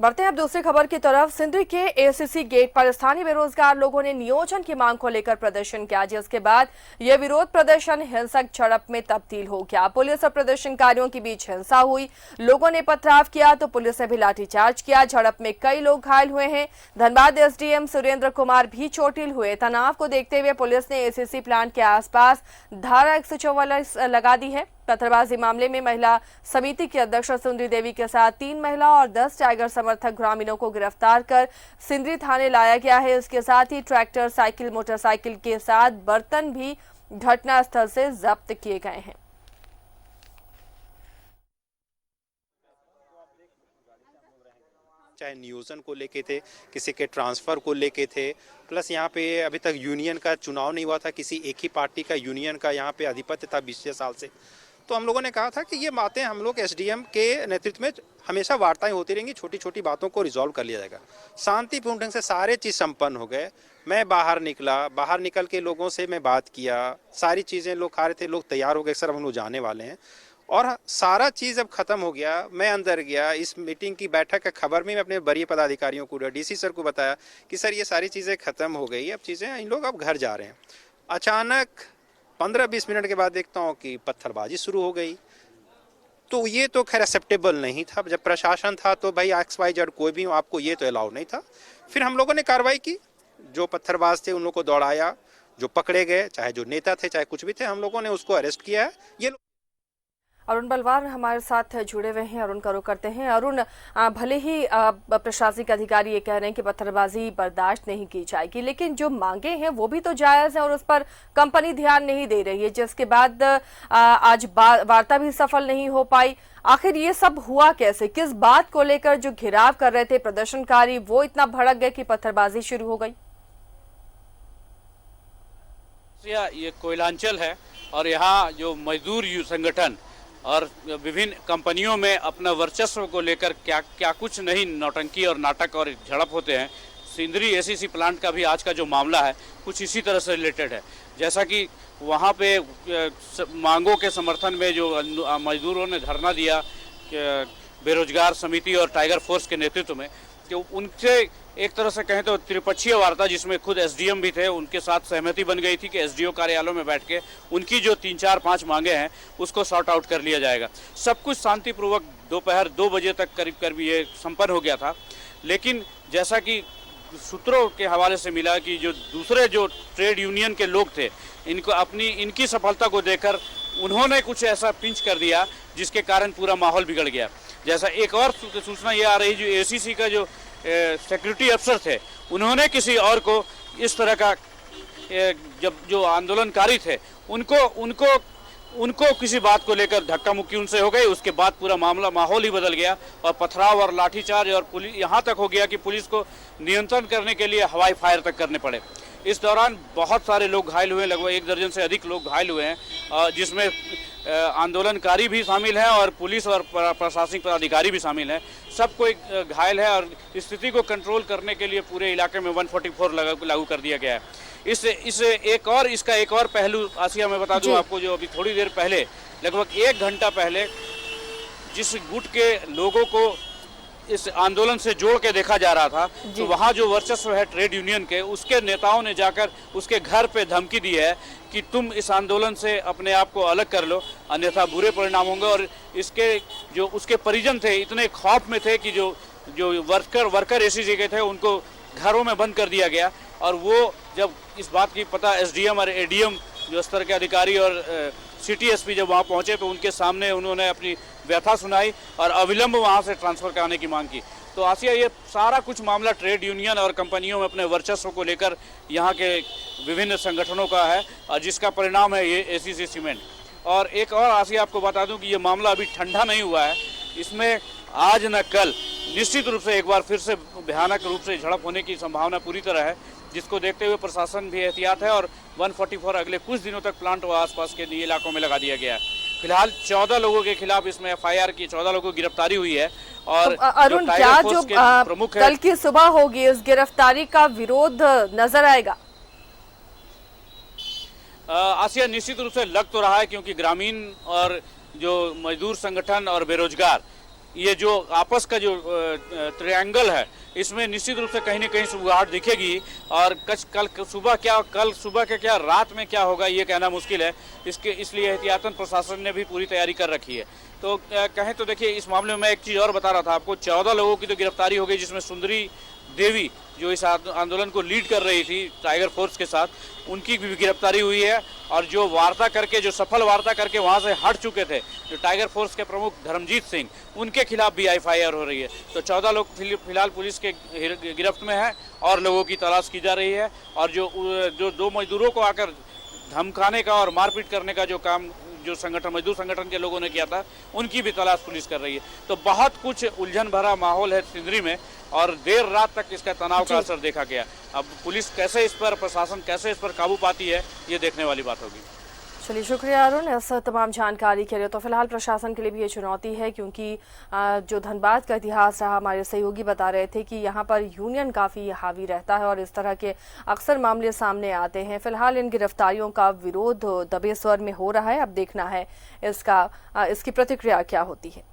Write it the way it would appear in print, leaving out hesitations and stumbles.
बढ़ते हैं अब दूसरी खबर की तरफ। सिंदरी के एसीसी गेट पर स्थानीय बेरोजगार लोगों ने नियोजन की मांग को लेकर प्रदर्शन किया, जिसके बाद यह विरोध प्रदर्शन हिंसक झड़प में तब्दील हो गया। पुलिस और प्रदर्शनकारियों के बीच हिंसा हुई, लोगों ने पथराव किया तो पुलिस ने भी लाठीचार्ज किया। झड़प में कई लोग घायल हुए हैं। धनबाद एसडीएम सुरेंद्र कुमार भी चोटिल हुए। तनाव को देखते हुए पुलिस ने एसीसी प्लांट के आसपास धारा 144 लगा दी है। पत्थरबाजी मामले में महिला समिति की अध्यक्ष सुंदरी देवी के साथ 3 महिला और 10 टाइगर समर्थक ग्रामीणों को गिरफ्तार कर सिंदरी थाने लाया गया है। इसके साथ ही ट्रैक्टर, साइकिल, मोटरसाइकिल के साथ बर्तन भी घटनास्थल से जब्त किए गए हैं। चाहे नियोजन को लेके थे, किसी के ट्रांसफर को लेके थे, प्लस यहाँ पे अभी तक यूनियन का चुनाव नहीं हुआ था, किसी एक ही पार्टी का यूनियन का यहाँ पे आधिपत्य था 20 साल से। तो हम लोगों ने कहा था कि ये बातें हम लोग एसडीएम के नेतृत्व में हमेशा वार्ताएं होती रहेंगी, छोटी छोटी बातों को रिजॉल्व कर लिया जाएगा। शांतिपूर्ण ढंग से सारे चीज़ संपन्न हो गए। मैं बाहर निकल के लोगों से मैं बात किया, सारी चीज़ें लोग खा रहे थे, लोग तैयार हो गए, सर हम लोग जाने वाले हैं। और सारा चीज़ अब खत्म हो गया। मैं अंदर गया, इस मीटिंग की बैठक का खबर में अपने वरीय पदाधिकारियों को, डीसी सर को बताया कि सर ये सारी चीज़ें खत्म हो गई, अब चीज़ें इन लोग अब घर जा रहे हैं। अचानक 15-20 मिनट के बाद देखता हूँ कि पत्थरबाजी शुरू हो गई। तो ये तो खैर एक्सेप्टेबल नहीं था। जब प्रशासन था तो भाई XYZ कोई भी हो, आपको ये तो अलाउ नहीं था। फिर हम लोगों ने कार्रवाई की, जो पत्थरबाज थे उन लोगों को दौड़ाया, जो पकड़े गए, चाहे जो नेता थे चाहे कुछ भी थे, हम लोगों ने उसको अरेस्ट किया है। ये अरुण बलवार हमारे साथ जुड़े हुए हैं। अरुण का रुख करते हैं। अरुण, भले ही प्रशासनिक अधिकारी ये कह रहे हैं कि पत्थरबाजी बर्दाश्त नहीं की जाएगी, लेकिन जो मांगे हैं वो भी तो जायज है और उस पर कंपनी ध्यान नहीं दे रही है, जिसके बाद आज वार्ता भी सफल नहीं हो पाई। आखिर ये सब हुआ कैसे? किस बात को लेकर जो घिराव कर रहे थे प्रदर्शनकारी वो इतना भड़क गए कि पत्थरबाजी शुरू हो गई? ये कोयलांचल है और यहाँ जो मजदूर संगठन और विभिन्न कंपनियों में अपना वर्चस्व को लेकर क्या कुछ नहीं नौटंकी और नाटक और झड़प होते हैं। सिंदरी एसीसी प्लांट का भी आज का जो मामला है कुछ इसी तरह से रिलेटेड है। जैसा कि वहाँ पे मांगों के समर्थन में जो मजदूरों ने धरना दिया बेरोजगार समिति और टाइगर फोर्स के नेतृत्व में, तो उनसे एक तरह से कहें तो त्रिपक्षीय वार्ता, जिसमें खुद एसडीएम भी थे, उनके साथ सहमति बन गई थी कि एसडीओ कार्यालयों में बैठ के उनकी जो 3, 4, 5 मांगे हैं उसको सॉर्ट आउट कर लिया जाएगा। सब कुछ शांतिपूर्वक दोपहर 2 बजे तक करीब ये संपन्न हो गया था। लेकिन जैसा कि सूत्रों के हवाले से मिला कि जो दूसरे जो ट्रेड यूनियन के लोग थे, इनकी सफलता को देखकर उन्होंने कुछ ऐसा पिंच कर दिया जिसके कारण पूरा माहौल बिगड़ गया। जैसा एक और सूचना ये आ रही, जो एसीसी का जो सिक्योरिटी अफसर थे, उन्होंने किसी और को इस तरह का जब जो आंदोलनकारी थे उनको किसी बात को लेकर धक्का मुक्की उनसे हो गई। उसके बाद पूरा माहौल ही बदल गया और पथराव और लाठीचार्ज और पुलिस यहाँ तक हो गया कि पुलिस को नियंत्रण करने के लिए हवाई फायर तक करने पड़े। इस दौरान बहुत सारे लोग घायल हुए, लगभग 1 दर्जन से अधिक लोग घायल हुए हैं, जिसमें आंदोलनकारी भी शामिल हैं और पुलिस और प्रशासनिक पदाधिकारी भी शामिल हैं। सब कोई घायल है और स्थिति को कंट्रोल करने के लिए पूरे इलाके में 144 लागू कर दिया गया है। इसका एक और पहलू आसिया मैं बता दूं आपको, जो अभी थोड़ी देर पहले, लगभग 1 घंटा पहले, जिस गुट के लोगों को इस आंदोलन से जोड़ के देखा जा रहा था, तो वहाँ जो वर्चस्व है ट्रेड यूनियन के, उसके नेताओं ने जाकर उसके घर पे धमकी दी है कि तुम इस आंदोलन से अपने आप को अलग कर लो, अन्यथा बुरे परिणाम होंगे। और इसके जो उसके परिजन थे इतने खौफ में थे कि जो वर्कर एसीसी के थे उनको घरों में बंद कर दिया गया। और वो जब इस बात की पता एसडीएम और एडीएम जो स्तर के अधिकारी और सिटी एसपी जब वहाँ पहुँचे तो उनके सामने उन्होंने अपनी व्यथा सुनाई और अविलंब वहाँ से ट्रांसफ़र कराने की मांग की। तो आसिया, ये सारा कुछ मामला ट्रेड यूनियन और कंपनियों में अपने वर्चस्व को लेकर यहाँ के विभिन्न संगठनों का है और जिसका परिणाम है ये एसीसी सीमेंट। और एक और आसिया आपको बता दूं कि ये मामला अभी ठंडा नहीं हुआ है, इसमें आज न कल निश्चित रूप से एक बार फिर से भयानक रूप से झड़प होने की संभावना पूरी तरह है, जिसको देखते हुए प्रशासन भी एहतियात है और 144 अगले कुछ दिनों तक प्लांट व आसपास के इलाकों में लगा दिया गया है। फिलहाल 14 लोगों के खिलाफ इसमें एफआईआर की 14 लोगों की गिरफ्तारी हुई है। और तो अरुण, क्या जो प्रमुख कल की सुबह होगी इस गिरफ्तारी का विरोध नजर आएगा? आसिया, निश्चित रूप से लग तो रहा है, क्योंकि ग्रामीण और जो मजदूर संगठन और बेरोजगार ये जो आपस का जो ट्रायंगल है, इसमें निश्चित रूप से कहीं न कहीं सुबगाहट दिखेगी। और कल सुबह के क्या रात में क्या होगा ये कहना मुश्किल है। इसलिए एहतियातन प्रशासन ने भी पूरी तैयारी कर रखी है। तो कहें तो देखिए, इस मामले में मैं एक चीज़ और बता रहा था आपको, 14 लोगों की तो गिरफ्तारी हो गई, जिसमें सुंदरी देवी जो इस आंदोलन को लीड कर रही थी टाइगर फोर्स के साथ, उनकी भी गिरफ्तारी हुई है। और जो सफल वार्ता करके वहां से हट चुके थे, जो टाइगर फोर्स के प्रमुख धर्मजीत सिंह, उनके खिलाफ भी एफआईआर हो रही है। तो 14 लोग फिलहाल पुलिस के गिरफ्त में हैं और लोगों की तलाश की जा रही है। और जो 2 मजदूरों को आकर धमकाने का और मारपीट करने का जो काम जो मजदूर संगठन के लोगों ने किया था, उनकी भी तलाश पुलिस कर रही है। तो बहुत कुछ उलझन भरा माहौल है सिंदरी में और देर रात तक इसका तनाव का असर देखा गया। अब पुलिस प्रशासन कैसे इस पर काबू पाती है, ये देखने वाली बात होगी। चलिए, शुक्रिया अरुण इस तमाम जानकारी के लिए। तो फिलहाल प्रशासन के लिए भी ये चुनौती है, क्योंकि जो धनबाद का इतिहास रहा, हमारे सहयोगी बता रहे थे कि यहाँ पर यूनियन काफ़ी हावी रहता है और इस तरह के अक्सर मामले सामने आते हैं। फिलहाल इन गिरफ्तारियों का विरोध दबे स्वर में हो रहा है। अब देखना है इसकी प्रतिक्रिया क्या होती है।